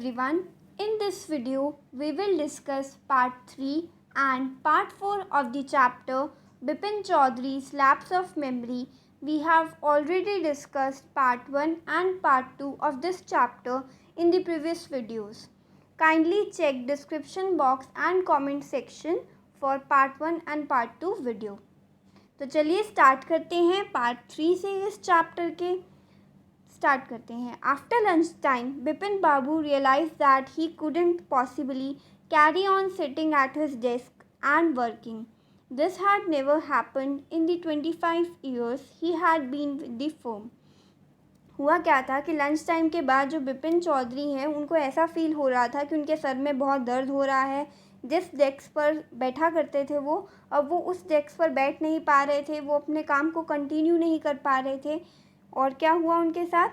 everyone. In this video, we will discuss part 3 and part 4 of the chapter Bipin Chaudhary's Lapse of Memory. We have already discussed part 1 and part 2 of this chapter in the previous videos. Kindly check description box and comment section for part 1 and part 2 video. तो चलिए start करते हैं part 3 से इस chapter के start करते हैं. After lunch time Bipin Babu realise that he couldn't possibly carry on sitting at his desk and working. This had never happened in the 25 years he had been with the firm. हुआ क्या था कि lunch time के बाद जो बिपिन चौधरी हैं उनको ऐसा फील हो रहा था कि उनके सर में बहुत दर्द हो रहा है. जिस डेस्क पर बैठा करते थे वो, अब वो उस डेस्क पर बैठ नहीं पा रहे थे, वो अपने काम को कंटिन्यू नहीं कर पा रहे थे. और क्या हुआ उनके साथ?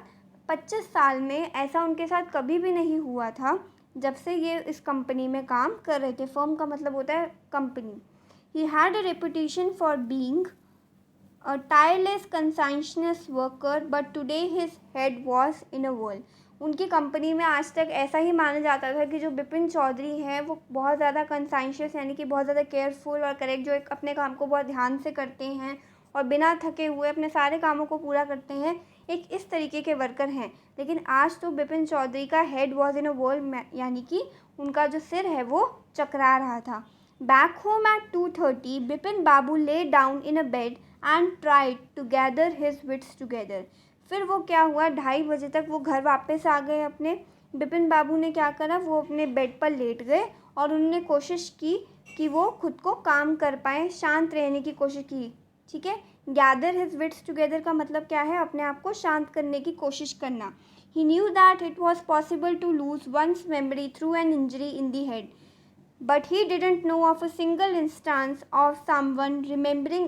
25 साल में ऐसा उनके साथ कभी भी नहीं हुआ था जब से ये इस कंपनी में काम कर रहे थे. फर्म का मतलब होता है company. He had a reputation for being a tireless conscientious worker but today his head was in a whirl. उनकी कंपनी में आज तक ऐसा ही माना जाता था कि जो बिपिन चौधरी हैं वो बहुत ज़्यादा कंसाइंशियस यानी कि बहुत ज़्यादा केयरफुल और करेक्ट, जो एक अपने काम को बहुत ध्यान से करते हैं और बिना थके हुए अपने सारे कामों को पूरा करते हैं, एक इस तरीके के वर्कर हैं. लेकिन आज तो बिपिन चौधरी का हेड वॉज इन अ व्हर्ल यानी कि उनका जो सिर है वो चकरा रहा था. Back home at 2:30 Bipin Babu lay down in a bed and tried to gather his wits together. फिर वो क्या हुआ, 2:30 बजे तक वो घर वापस आ गए अपने. बिपिन बाबू ने क्या करा, वो अपने बेड पर लेट गए और उन्होंने कोशिश की कि वो खुद को काम कर पाएँ, शांत रहने की कोशिश की. ठीक है, गैदर हिज विट्स टुगेदर का मतलब क्या है? अपने आप को शांत करने की कोशिश करना. He knew that it was possible to lose one's memory through an injury in the head, but he didn't know of a single instance of someone remembering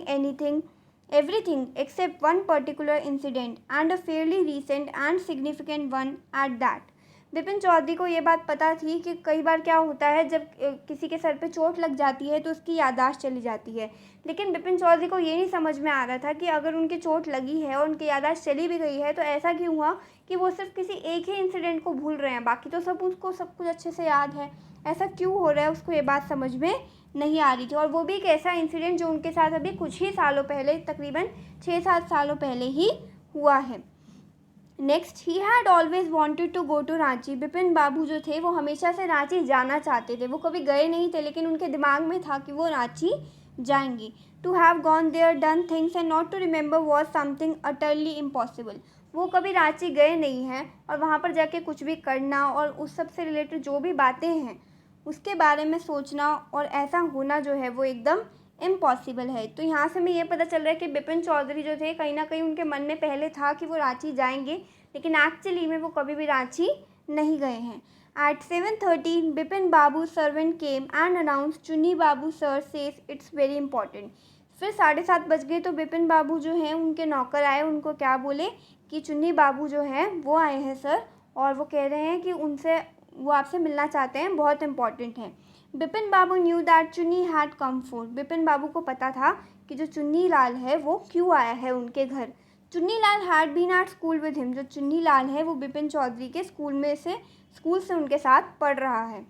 everything except one particular incident, and a fairly recent and significant one at that. Bipin Chaudhary को ये बात पता थी कि कई बार क्या होता है, जब किसी के सर पे चोट लग जाती है तो उसकी याददाश्त चली जाती है. लेकिन बिपिन चौधरी को ये नहीं समझ में आ रहा था कि अगर उनकी चोट लगी है और उनकी याददाश्त चली भी गई है तो ऐसा क्यों हुआ कि वो सिर्फ किसी एक ही इंसिडेंट को भूल रहे हैं, बाकी तो सब कुछ अच्छे से याद है. ऐसा क्यों हो रहा है उसको ये बात समझ में नहीं आ रही थी. और वो भी एक ऐसा इंसिडेंट जो उनके साथ अभी कुछ ही सालों पहले, तकरीबन 6-7 सालों पहले ही हुआ है. Next, he had always wanted to go to Ranchi. Bipin Babu जो थे वो हमेशा से रांची जाना चाहते थे. वो कभी गए नहीं थे लेकिन उनके दिमाग में था कि वो रांची जाएंगे. To have gone there, done things and not to remember was something utterly impossible. वो कभी रांची गए नहीं हैं और वहाँ पर जाके कुछ भी करना और उस सब से रिलेटेड जो भी बातें हैं उसके बारे में सोचना और ऐसा होना जो है वो एकदम इम्पॉसिबल है. तो यहाँ से हमें ये पता चल रहा है कि बिपिन चौधरी जो थे कहीं ना कहीं उनके मन में पहले था कि वो रांची जाएंगे, लेकिन एक्चुअली में वो कभी भी रांची नहीं गए हैं. At 7:30 Bipin Babu servant came and announce Chunni Babu sir says it's very important. फिर 7:30 बज गए तो बिपिन बाबू जो हैं उनके नौकर आए, उनको क्या बोले कि चुन्नी बाबू जो हैं वो आए हैं सर, और वो कह रहे हैं कि वो आपसे मिलना चाहते हैं, बहुत इंपॉर्टेंट है. बिपिन बाबू न्यू दैट चुन्नी had come for. Bipin Babu को पता था कि जो चुन्नी लाल है वो क्यों आया है उनके घर. Chunni Lal had been at school with him. जो चुन्नी लाल है वो बिपिन चौधरी के स्कूल से उनके साथ पढ़ रहा है.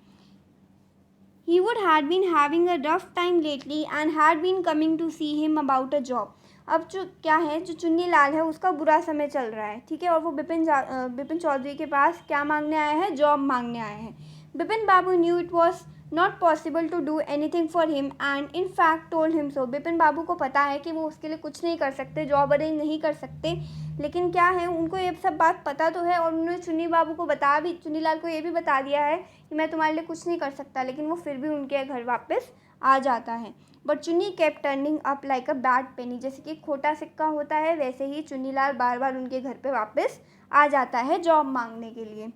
He would had been having a rough time lately and had been coming to see him about a job. अब जो क्या है, जो चुन्नी लाल है उसका बुरा समय चल रहा है, ठीक है, और वो बिपिन चौधरी के पास क्या मांगने आया है? जॉब मांगने आया है. Bipin Babu knew it was not possible to do anything for him and in fact told him so. Bipin Babu को पता है कि वो उसके लिए कुछ नहीं कर सकते, जॉब अरेंज नहीं कर सकते, लेकिन क्या है, उनको ये सब बात पता तो है और उन्होंने चुन्नी बाबू को चुन्नी लाल को ये भी बता दिया है कि मैं तुम्हारे लिए कुछ नहीं कर सकता, लेकिन वो फिर भी उनके घर वापस आ जाता है. But Chunni kept turning up like a bad penny. जैसे कि खोटा सिक्का होता है वैसे ही चुन्नी लाल बार बार उनके घर पे वापस आ जाता है जॉब मांगने के लिए.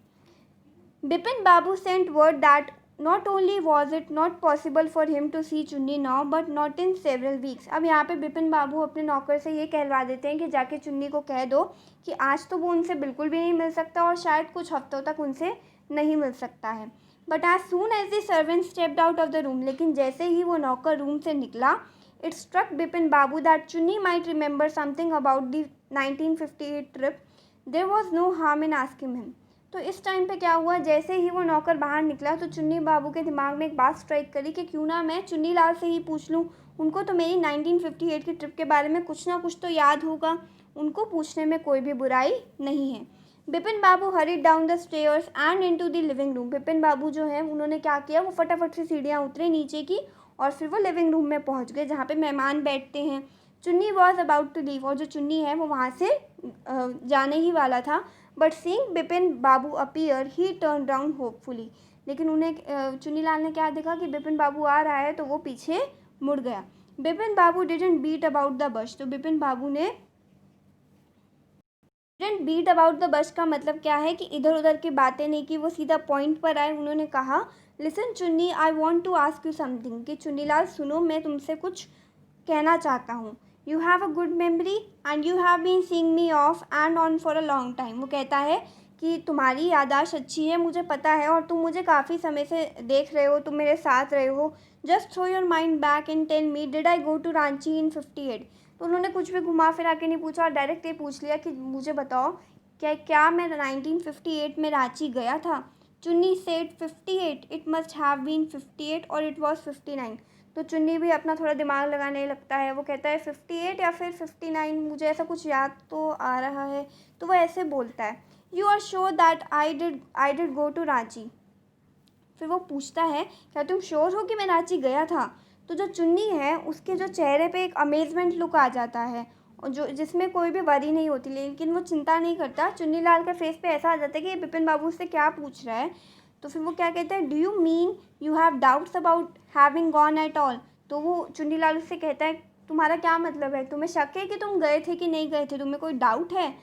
Bipin Babu sent word that not only was it not possible for him to see Chunni now but not in several weeks. अब यहाँ पे बिपिन बाबू अपने नौकर से ये कहलवा देते हैं कि जाके चुन्नी को कह दो कि आज तो वो उनसे बिल्कुल भी नहीं मिल सकता और शायद कुछ हफ्तों तक उनसे नहीं मिल सकता है. But as soon as the servant stepped out of the room. लेकिन जैसे ही वो नौकर रूम से निकला, it struck Bipin Babu that Chunni might remember something about the 1958 trip. There was no harm in asking him. तो इस टाइम पे क्या हुआ, जैसे ही वो नौकर बाहर निकला तो चुन्नी बाबू के दिमाग में एक बात स्ट्राइक करी कि क्यों ना मैं चुन्नी लाल से ही पूछ लूँ। उनको तो मेरी 1958 की ट्रिप के बारे में कुछ ना कुछ तो याद होगा, उनको पूछने में कोई भी बुराई नहीं है। Bipin Babu hurried down the stairs and into the living room. Bipin Babu जो है उन्होंने क्या किया, वो फटाफट से सीढ़ियाँ उतरे नीचे की और फिर वो लिविंग रूम में पहुँच गए जहाँ पे मेहमान बैठते हैं। चुन्नी वॉज अबाउट टू लीव, और जो चुन्नी है वो वहाँ से जाने ही वाला था। But seeing Bipin Babu appear he turn round hopefully. लेकिन उन्हें चुन्नी लाल ने क्या देखा कि बिपिन बाबू आ रहा है तो वो पीछे मुड़ गया। Bipin Babu didn't beat about the bush, तो बिपिन बाबू ने didn't beat about the bush का मतलब क्या है कि इधर उधर की बातें नहीं की, वो सीधा पॉइंट पर आए। उन्होंने कहा listen Chunni, I want to ask you something, कि चुन्नी लाल सुनो, मैं तुमसे कुछ कहना चाहता हूँ। You have a good memory and you have been seeing me off and on for a long time. वो कहता है कि तुम्हारी याददाश्त अच्छी है, मुझे पता है, और तुम मुझे काफ़ी समय से देख रहे हो, तुम मेरे साथ रहे हो। Just throw your mind back and tell me, did I go to Ranchi in 58? तो उन्होंने कुछ भी घुमा फिरा के नहीं पूछा और डायरेक्ट ये पूछ लिया कि मुझे बताओ क्या मैं 1958 में रांची गया था? Chunni said 58, it must have been 58 और इट वॉज 59। तो चुन्नी भी अपना थोड़ा दिमाग लगाने लगता है, वो कहता है 58 या फिर 59, मुझे ऐसा कुछ याद तो आ रहा है। तो वो ऐसे बोलता है, you are sure that I did go to Ranchi? फिर वो पूछता है क्या तुम श्योर हो कि मैं रांची गया था? तो जो चुन्नी है उसके जो चेहरे पे एक अमेजमेंट लुक आ जाता है, और जो जिसमें कोई भी वरी नहीं होती, लेकिन वो चिंता नहीं करता। चुन्नी लाल का फेस पे ऐसा आ जाता है कि बिपिन बाबू उससे क्या पूछ रहा है। तो फिर वो क्या कहता है, do you mean you have doubts about having gone at all? तो वो चुन्नी लाल उससे कहता है तुम्हारा क्या मतलब है, तुम्हें शक है कि तुम गए थे कि नहीं गए थे, तुम्हें कोई डाउट है?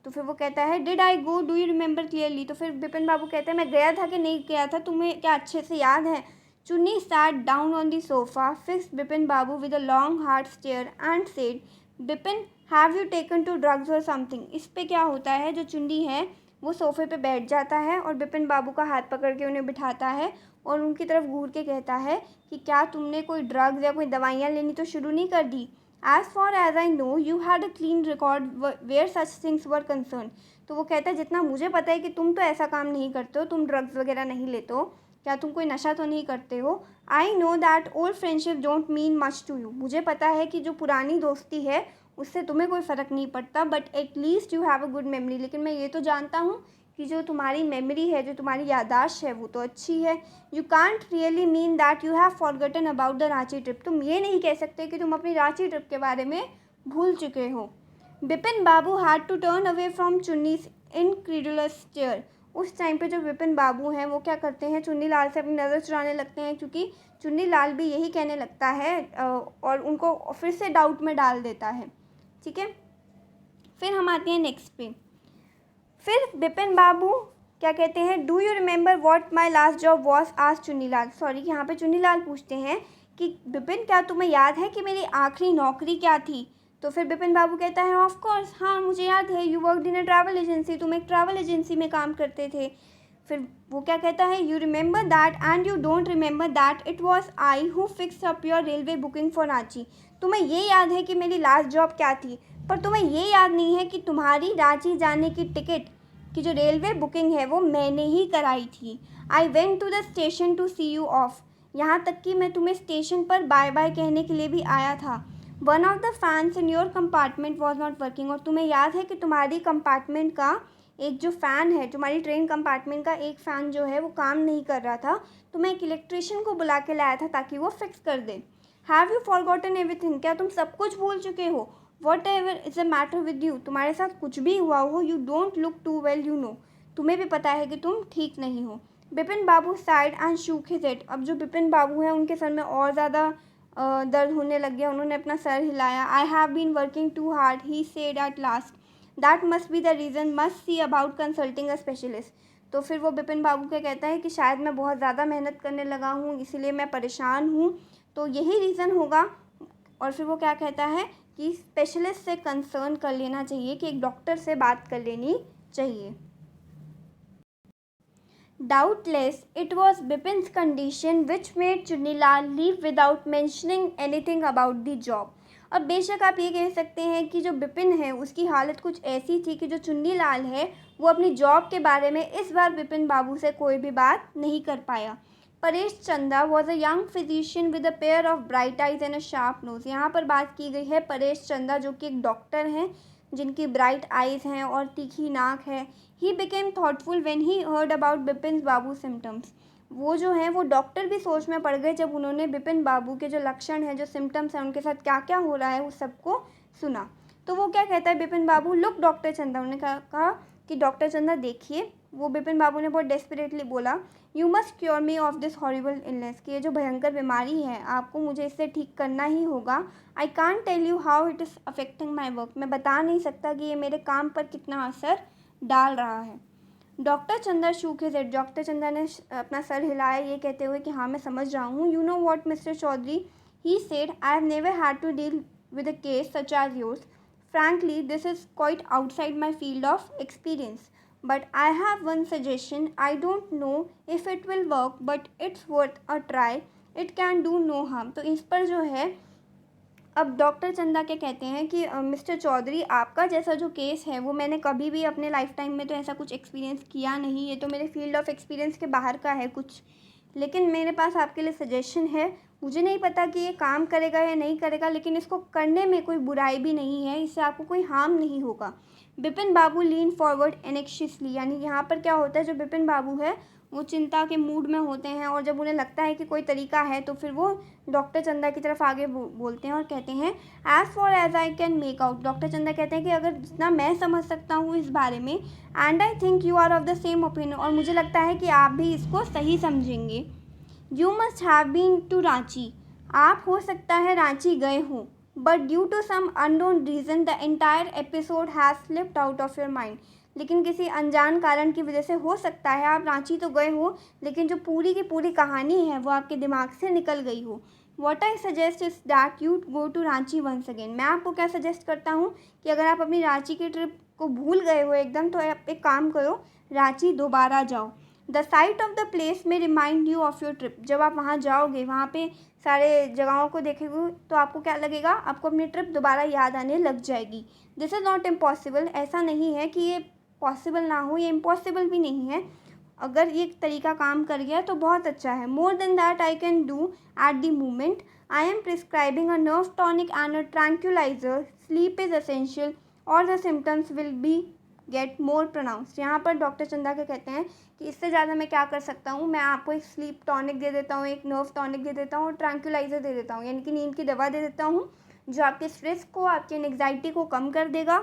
तो फिर वो कहता है did I go, do you remember clearly? तो फिर बिपिन बाबू कहते हैं मैं गया था कि नहीं गया था, तुम्हें क्या अच्छे से याद है? Chunni sat down on the sofa, fixed Bipin Babu with a long hard stare and said, Bipin have you taken to drugs और समथिंग? इस पे क्या होता है, जो चुन्नी है वो सोफे पे बैठ जाता है और बिपिन बाबू का हाथ पकड़ के उन्हें बिठाता है और उनकी तरफ घूर के कहता है कि क्या तुमने कोई ड्रग्स या कोई दवाइयाँ लेनी तो शुरू नहीं कर दी? As far as I know, you had a clean record where such things were concerned. तो वो कहता है जितना मुझे पता है कि तुम तो ऐसा काम नहीं करते हो, तुम ड्रग्स वगैरह नहीं लेते हो, क्या तुम कोई नशा तो नहीं करते हो? I know that old friendship don't mean much to you, मुझे पता है कि जो पुरानी दोस्ती है उससे तुम्हें कोई फ़र्क नहीं पड़ता, but at least you have a good memory, लेकिन मैं ये तो जानता हूँ कि जो तुम्हारी मेमोरी है, जो तुम्हारी याददाश्त है वो तो अच्छी है। You can't really mean that you have forgotten about the Ranchi trip, तुम ये नहीं कह सकते कि तुम अपनी रांची ट्रिप के बारे में भूल चुके हो। Bipin Babu had to turn away from Chunni's incredulous stare. उस टाइम पे जो बिपिन बाबू हैं वो क्या करते हैं, चुन्नी लाल से अपनी नज़र चुराने लगते हैं, क्योंकि चुन्नी लाल भी यही कहने लगता है और उनको फिर से डाउट में डाल देता है। ठीक है, फिर हम आते हैं नेक्स्ट पे। फिर बिपिन बाबू क्या कहते हैं, do you remember what my last job was? आज चुन्नी लाल, सॉरी यहाँ पे चुन्नी लाल पूछते हैं कि बिपिन क्या तुम्हें याद है कि मेरी आखिरी नौकरी क्या थी? तो फिर बिपिन बाबू कहता है ऑफ कोर्स, हाँ मुझे याद है, you worked in a travel agency, तुम एक ट्रैवल एजेंसी में काम करते थे। फिर वो क्या कहता है, you remember that and you don't remember that it was I who fix up your railway booking for Ranchi. तुम्हें ये याद है कि मेरी लास्ट जॉब क्या थी, पर तुम्हें ये याद नहीं है कि तुम्हारी रांची जाने की टिकट की जो रेलवे बुकिंग है वो मैंने ही कराई थी। I went to the station to see you off, यहाँ तक कि मैं तुम्हें स्टेशन पर बाय बाय कहने के लिए भी आया था। One of the fans in your compartment was not working, और तुम्हें याद है कि तुम्हारी कंपार्टमेंट का एक जो फ़ैन है, तुम्हारी ट्रेन कंपार्टमेंट का एक फ़ैन जो है वो काम नहीं कर रहा था, तो मैं एक इलेक्ट्रिशियन को बुला के लाया था ताकि वो फिक्स कर दे। हैव यू फॉरगॉटन एवरीथिंग, क्या तुम सब कुछ भूल चुके हो? Whatever is a matter with you, तुम्हारे साथ कुछ भी हुआ हो, you don't look too well, you know, तुम्हें भी पता है कि तुम ठीक नहीं हो। Bipin Babu sighed and shook his head, अब जो बिपिन बाबू हैं उनके सर में और ज़्यादा दर्द होने लग गया, उन्होंने अपना सर हिलाया। I have been working too hard, he said at last, that must be the reason, must see about consulting a specialist. तो फिर वो बिपिन बाबू क्या कहता है कि शायद मैं बहुत ज़्यादा मेहनत करने लगा हूँ, इसीलिए मैं परेशान हूँ, तो यही रीज़न होगा। और फिर वो क्या कहता है कि स्पेशलिस्ट से कंसर्न कर लेना चाहिए, कि एक डॉक्टर से बात कर लेनी चाहिए। Doubtless, it was Bipin's condition which made Chunilal leave without mentioning anything about the job. अब बेशक आप ये कह सकते हैं कि जो बिपिन है उसकी हालत कुछ ऐसी थी कि जो चुन्नीलाल है वो अपनी जॉब के बारे में इस बार बिपिन बाबू से कोई भी बात नहीं कर पाया। Paresh Chanda was a young physician with a pair of bright eyes and a sharp nose. यहाँ पर बात की गई है परेश चंदा जो कि एक डॉक्टर हैं जिनकी ब्राइट आइज़ हैं और तीखी नाक है। He became thoughtful when he heard about Bipin Babu symptoms. वो जो हैं वो डॉक्टर भी सोच में पड़ गए जब उन्होंने बिपिन बाबू के जो लक्षण हैं, जो सिम्टम्स हैं, उनके साथ क्या क्या हो रहा है, उस सबको सुना। तो वो क्या कहता है बिपिन बाबू, लुक डॉक्टर चंदा। उन्होंने कहा कि डॉक्टर चंदा देखिए। वो बिपिन बाबू ने बहुत डेस्परेटली बोला, you must cure me of this horrible illness, कि ये जो भयंकर बीमारी है आपको मुझे इससे ठीक करना ही होगा। I can't tell you how it is affecting my work. मैं बता नहीं सकता कि ये मेरे काम पर कितना असर डाल रहा है। डॉक्टर चंदा शूक हिज हेड। डॉक्टर चंदा ने अपना सर हिलाया ये कहते हुए कि हाँ मैं समझ रहा हूँ। You know what mister Chaudhary, he said, I have never had to deal with a case such as yours. Frankly, this is quite outside my field of experience. But I have one suggestion. I don't know if it will work, but it's worth a try. It can do no harm. तो इस पर जो है अब doctor चंदा क्या कहते हैं कि मिस्टर चौधरी, आपका जैसा जो केस है वो मैंने कभी भी अपने लाइफ टाइम में तो ऐसा कुछ एक्सपीरियंस किया नहीं, ये तो मेरे फील्ड ऑफ एक्सपीरियंस के बाहर का है कुछ। लेकिन मेरे पास आपके लिए सजेशन है। मुझे नहीं पता कि ये काम करेगा या नहीं करेगा, लेकिन इसको करने में कोई बुराई भी नहीं है, इससे आपको कोई हार्म नहीं होगा। बिपिन बाबू लीन फॉरवर्ड एनेक्शियसली, यानी यहाँ पर क्या होता है, जो बिपिन बाबू है वो चिंता के मूड में होते हैं और जब उन्हें लगता है कि कोई तरीका है तो फिर वो डॉक्टर चंदा की तरफ आगे बोलते हैं और कहते हैं, as far as I can make out. Doctor Chanda कहते हैं कि अगर जितना मैं समझ सकता हूँ इस बारे में, and I think you are of the same opinion, और मुझे लगता है कि आप भी इसको सही समझेंगे। You must have been to Ranchi. आप हो सकता है रांची गए हों, but due to some unknown reason the entire episode has slipped out of your mind. लेकिन किसी अनजान कारण की वजह से हो सकता है आप रांची तो गए हो, लेकिन जो पूरी की पूरी कहानी है वो आपके दिमाग से निकल गई हो। What I suggest is that you go to Ranchi once again. मैं आपको क्या सजेस्ट करता हूँ कि अगर आप अपनी रांची की ट्रिप को भूल गए हो एकदम, तो आप एक काम करो, रांची दोबारा जाओ। The sight of the place may remind you of your trip. जब आप वहाँ जाओगे, वहाँ पे सारे जगहों को देखेंगे तो आपको क्या लगेगा, आपको अपनी ट्रिप दोबारा याद आने लग जाएगी। This is not impossible. ऐसा नहीं है कि ये पॉसिबल ना हो, ये इम्पॉसिबल भी नहीं है। अगर ये तरीका काम कर गया तो बहुत अच्छा है। More than that I can do at the moment. I am prescribing a nerve tonic and a tranquilizer. Sleep is essential or the symptoms will be get more pronounced. यहाँ पर डॉक्टर चंदा के कहते हैं कि इससे ज़्यादा मैं क्या कर सकता हूँ, मैं आपको एक स्लीप टॉनिक दे देता हूँ, एक नर्व टॉनिक दे देता हूँ और ट्रैंक्विलाइजर दे देता हूँ, यानी कि नींद की दवा दे देता हूँ जो आपके स्ट्रेस को, आपकी एंग्जाइटी को कम कर देगा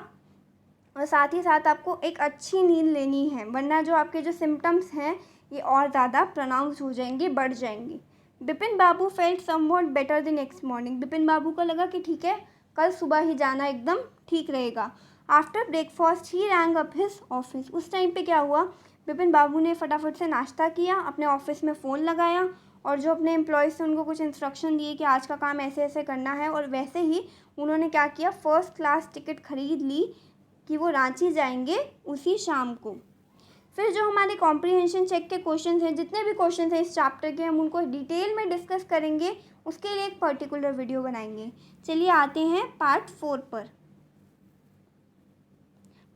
और साथ ही साथ आपको एक अच्छी नींद लेनी है, वरना जो आपके जो सिम्टम्स हैं ये और ज़्यादा प्रोनाउंस हो जाएंगे, बढ़ जाएंगे। Bipin Babu felt somewhat better the next morning. Bipin Babu को लगा कि ठीक है, कल सुबह ही जाना एकदम ठीक रहेगा। आफ्टर ब्रेकफास्ट ही रैंग अप हिज ऑफिस। उस टाइम पे क्या हुआ, बिपिन बाबू ने फटाफट से नाश्ता किया, अपने ऑफिस में फ़ोन लगाया और जो अपने एम्प्लॉयज़ थे उनको कुछ इंस्ट्रक्शन दिए कि आज का काम ऐसे ऐसे करना है, और वैसे ही उन्होंने क्या किया, फ़र्स्ट क्लास टिकट ख़रीद ली कि वो रांची जाएंगे उसी शाम को। फिर जो हमारे कॉम्प्रीहेंशन चेक के क्वेश्चंस हैं, जितने भी क्वेश्चंस हैं इस चैप्टर के, हम उनको डिटेल में डिस्कस करेंगे, उसके लिए एक पर्टिकुलर वीडियो बनाएंगे। चलिए आते हैं पार्ट 4 पर।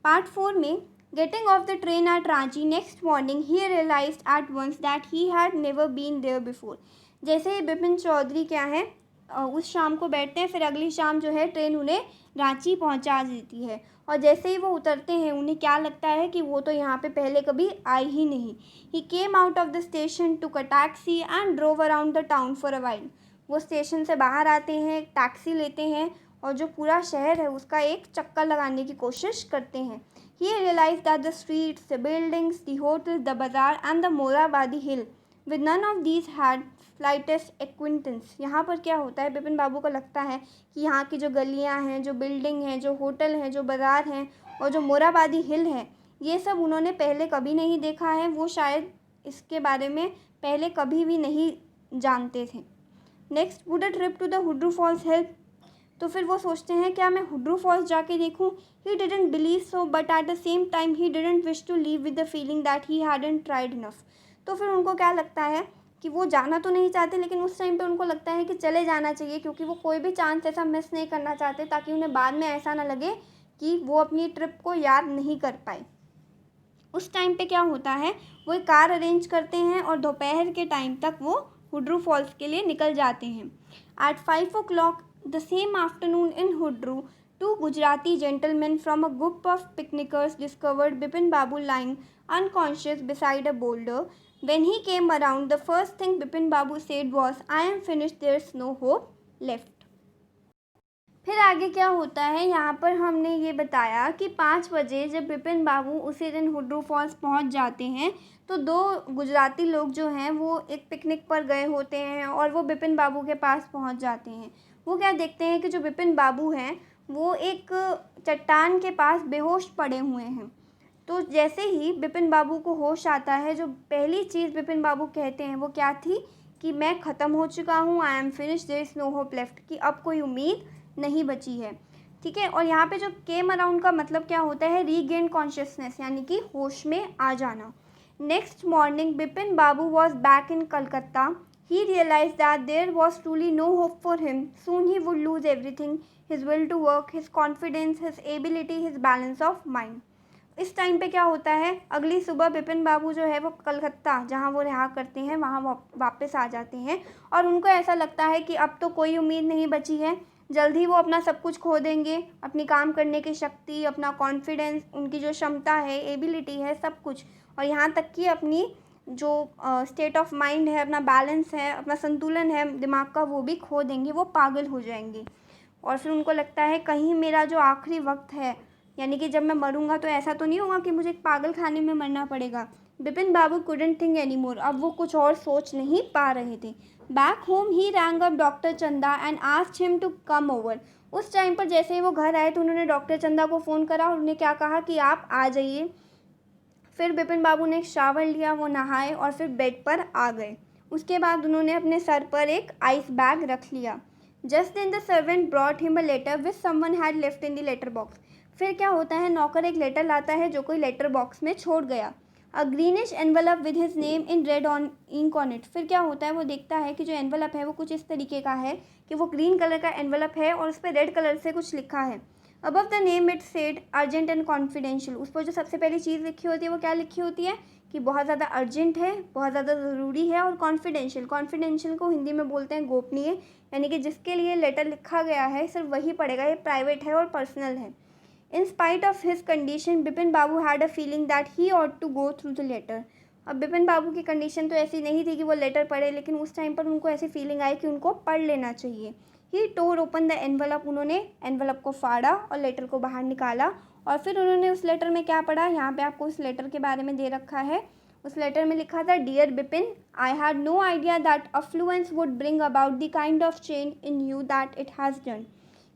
पार्ट 4 में, getting off the train at Ranchi next morning he realised at once that he had never been there before. जैसे ही बिपिन चौधरी क्या है उस शाम को बैठते हैं, फिर अगली शाम जो है ट्रेन उन्हें रांची पहुंचा देती है, और जैसे ही वो उतरते हैं उन्हें क्या लगता है कि वो तो यहाँ पे पहले कभी आई ही नहीं। He came out of the station, took a taxi and drove around the town for a while. वो स्टेशन से बाहर आते हैं, एक टैक्सी लेते हैं और जो पूरा शहर है उसका एक चक्कर लगाने की कोशिश करते हैं। He realized that the streets, the buildings, the hotels, the bazaar and the Morabadi hill, with none of these had slightest acquaintance। यहाँ पर क्या होता है, बिपिन बाबू को लगता है कि यहाँ की जो गलियाँ हैं, जो बिल्डिंग हैं, जो होटल हैं, जो बाज़ार हैं और जो मोराबादी हिल है, ये सब उन्होंने पहले कभी नहीं देखा है। वो शायद इसके बारे में पहले कभी भी नहीं जानते थे। Next, would a trip to the Hundru falls help. तो फिर वो सोचते हैं क्या मैं हुड्रू फॉल्स जाके देखूं। He didn't believe so, but at the same time he didn't wish to leave with the feeling that he hadn't tried enough. तो फिर उनको क्या लगता है कि वो जाना तो नहीं चाहते, लेकिन उस टाइम पे उनको लगता है कि चले जाना चाहिए, क्योंकि वो कोई भी चांस ऐसा मिस नहीं करना चाहते ताकि उन्हें बाद में ऐसा ना लगे कि वो अपनी ट्रिप को याद नहीं कर पाए। उस टाइम पे क्या होता है, वो एक कार अरेंज करते हैं और दोपहर के टाइम तक वो हुड्रू फॉल्स के लिए निकल जाते हैं। At 5 o'clock the same afternoon in Hundru, two Gujarati gentlemen from a group of picnickers discovered Bipin Babu lying unconscious beside a boulder. When he came around, the first thing Bipin Babu said was, "I am finished, there's no hope left." फिर आगे क्या होता है, यहाँ पर हमने ये बताया कि 5 बजे जब बिपिन बाबू उसी दिन हुड्रू फॉल्स पहुँच जाते हैं, तो 2 गुजराती लोग जो हैं वो एक पिकनिक पर गए होते हैं और वो बिपिन बाबू के पास पहुँच जाते हैं। वो क्या देखते हैं कि जो बिपिन बाबू हैं वो एक चट्टान के पास बेहोश पड़े हुए हैं। तो जैसे ही बिपिन बाबू को होश आता है, जो पहली चीज़ बिपिन बाबू कहते हैं वो क्या थी कि मैं ख़त्म हो चुका हूँ, I am finish, there is no hope left, कि अब कोई उम्मीद नहीं बची है। ठीक है, और यहाँ पे जो केम अराउंड का मतलब क्या होता है, रीगेन कॉन्शियसनेस, यानी कि होश में आ जाना। Next morning Bipin Babu was back in Calcutta. He realized that there was truly no hope for him. Soon he would lose everything, his will to work, his confidence, his ability, his balance of mind. इस time पे क्या होता है, अगली सुबह बिपिन बाबू जो है वो कलकत्ता जहाँ वो रहा करते हैं वहाँ वापस आ जाते हैं और उनको ऐसा लगता है कि अब तो कोई उम्मीद नहीं बची है, जल्द ही वो अपना सब कुछ खो देंगे, अपनी काम करने की शक्ति, अपना कॉन्फिडेंस, उनकी जो क्षमता है, एबिलिटी है, सब कुछ, और यहाँ तक कि अपनी जो स्टेट ऑफ माइंड है, अपना बैलेंस है, अपना संतुलन है दिमाग का, वो भी खो देंगे, वो पागल हो जाएंगे। और फिर उनको लगता है कहीं मेरा जो आखिरी वक्त है, यानी कि जब मैं मरूंगा तो ऐसा तो नहीं होगा कि मुझे एक पागल खाने में मरना पड़ेगा। Bipin Babu couldn't think any more, अब वो कुछ और सोच नहीं पा रहे थे। Back home he rang up doctor Chanda and asked him to come over. उस टाइम पर जैसे ही वो घर आए तो उन्होंने डॉक्टर चंदा को फ़ोन करा और उन्हें क्या कहा कि आप आ जाइए। फिर बिपिन बाबू ने एक शावर लिया, वो नहाए और फिर बेड पर आ गए। उसके बाद उन्होंने अपने सर पर एक आइस बैग रख लिया। Just then the servant brought him a letter which someone had left in the letter box. फिर क्या होता है, नौकर एक लेटर लाता है जो कोई लेटर बॉक्स में छोड़ गया। A greenish envelope with his name in red on ink on it. फिर क्या होता है, वो देखता है कि जो एनवलप है वो कुछ इस तरीके का है कि वो ग्रीन कलर का एनवलप है और उस पर रेड कलर से कुछ लिखा है। Above the name it said urgent and confidential. उस पर जो सबसे पहली चीज़ लिखी होती है वो क्या लिखी होती है कि बहुत ज़्यादा अर्जेंट है, बहुत ज़्यादा ज़रूरी है, और कॉन्फिडेंशियल। कॉन्फिडेंशियल को हिंदी में बोलते हैं गोपनीय, यानी कि जिसके लिए लेटर लिखा गया है सिर्फ वही पढ़ेगा, ये प्राइवेट है और पर्सनल है। In spite of his condition Bipin Babu had a feeling that he ought to go through the letter. अब बिपिन बाबू की कंडीशन तो ऐसी नहीं थी कि वो लेटर पढ़े, लेकिन उस टाइम पर उनको ऐसी फीलिंग आई कि उनको पढ़ लेना चाहिए। ही टोर ओपन द एनवलप। उन्होंने एनवलप को फाड़ा और लेटर को बाहर निकाला और फिर उन्होंने उस लेटर में क्या पढ़ा, यहाँ पे आपको उस लेटर के बारे में दे रखा है। उस लेटर में लिखा था, dear Bipin, I had no idea that affluence would bring about the kind of change in you that it has done.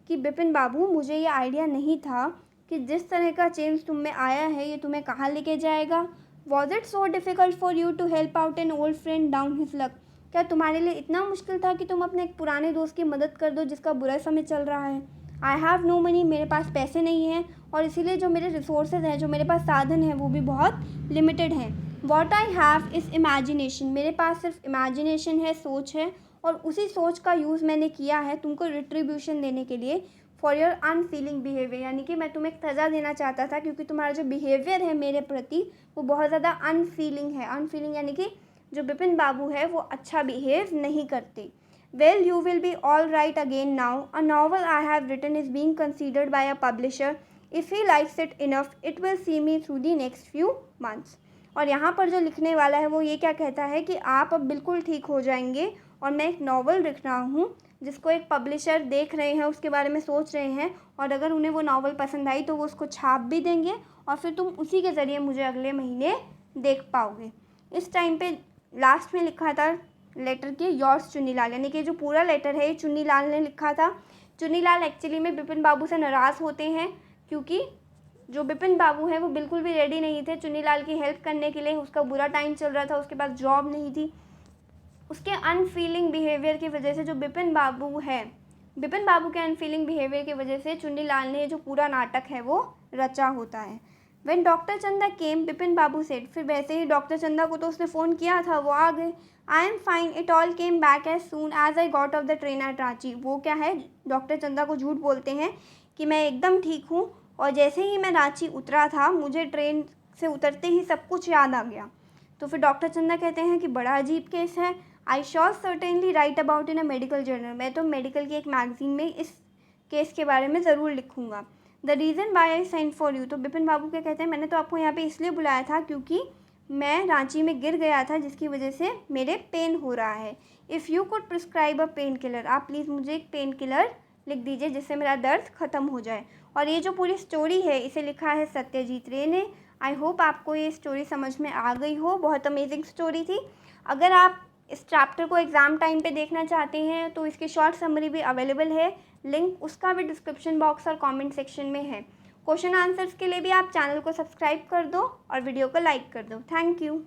कि बिपिन बाबू, मुझे ये आइडिया नहीं था कि जिस तरह का चेंज तुम में आया है ये तुम्हें कहाँ लेके जाएगा। Was it so difficult for you to help out an old friend down his luck. क्या तुम्हारे लिए इतना मुश्किल था कि तुम अपने एक पुराने दोस्त की मदद कर दो जिसका बुरा समय चल रहा है। आई हैव नो मनी, मेरे पास पैसे नहीं हैं और इसीलिए जो मेरे रिसोर्सेज हैं, जो मेरे पास साधन हैं, वो भी बहुत लिमिटेड हैं। What I have is imagination, मेरे पास सिर्फ इमेजिनेशन है, सोच है, और उसी सोच का यूज़ मैंने किया है तुमको रिट्रीब्यूशन देने के लिए फॉर योर अनफीलिंग बिहेवियर। यानी कि मैं तुम्हें एक सज़ा देना चाहता था क्योंकि तुम्हारा जो बिहेवियर है मेरे प्रति वो बहुत ज़्यादा अनफीलिंग है। अनफीलिंग यानी कि जो बिपिन बाबू है वो अच्छा बिहेव नहीं करते। Well you will be all right again now. A novel I have written is being considered by a publisher. If he likes it enough it will see me through the next few months. और यहाँ पर जो लिखने वाला है वो ये क्या कहता है कि आप अब बिल्कुल ठीक हो जाएंगे और मैं एक नॉवल लिख रहा हूँ जिसको एक पब्लिशर देख रहे हैं, उसके बारे में सोच रहे हैं, और अगर उन्हें वो नॉवल पसंद आई तो वो उसको छाप भी देंगे और फिर तुम उसी के ज़रिए मुझे अगले महीने देख पाओगे। इस टाइम पे लास्ट में लिखा था लेटर के योर्स चुन्नीलाल, यानी कि जो पूरा लेटर है ये चुन्नीलाल ने लिखा था। चुन्नीलाल एक्चुअली में बिपिन बाबू से नाराज़ होते हैं क्योंकि जो बिपिन बाबू हैं वो बिल्कुल भी रेडी नहीं थे चुन्नीलाल की हेल्प करने के लिए। उसका बुरा टाइम चल रहा था, उसके पास जॉब नहीं थी। उसके अनफीलिंग बिहेवियर की वजह से जो बिपिन बाबू के अनफीलिंग बिहेवियर की वजह से चुन्नीलाल ने जो पूरा नाटक है वो रचा होता है। व्हेन डॉक्टर चंदा केम, बिपिन बाबू सेड, फिर वैसे ही डॉक्टर चंदा को तो उसने फ़ोन किया था, वो आ गए। I am fine, it all came back as soon as I got off the train at Ranchi. वो क्या है, डॉक्टर चंदा को झूठ बोलते हैं कि मैं एकदम ठीक हूँ, और जैसे ही मैं रांची उतरा था, मुझे ट्रेन से उतरते ही सब कुछ याद आ गया। तो फिर डॉक्टर चंदा कहते हैं कि बड़ा अजीब केस है। I shall certainly write about in a medical journal, मैं तो मेडिकल की एक मैगजीन में इस केस के बारे में ज़रूर लिखूँगा। The reason why I send for you, तो बिपिन बाबू क्या कहते हैं, मैंने तो आपको यहाँ पे इसलिए बुलाया था क्योंकि मैं रांची में गिर गया था, जिसकी वजह से मेरे पेन हो रहा है। If you could prescribe a pain killer, आप प्लीज़ मुझे एक पेन किलर लिख दीजिए जिससे मेरा दर्द ख़त्म हो जाए। और ये जो पूरी स्टोरी है, इसे लिखा है सत्यजीत रे ने। आई होप आपको ये स्टोरी समझ में आ गई हो, बहुत अमेजिंग स्टोरी थी। अगर आप इस चैप्टर को एग्ज़ाम टाइम पे देखना चाहते हैं तो इसकी शॉर्ट समरी भी अवेलेबल है, लिंक उसका भी डिस्क्रिप्शन बॉक्स और कमेंट सेक्शन में है। क्वेश्चन आंसर्स के लिए भी आप चैनल को सब्सक्राइब कर दो और वीडियो को लाइक कर दो। Thank you.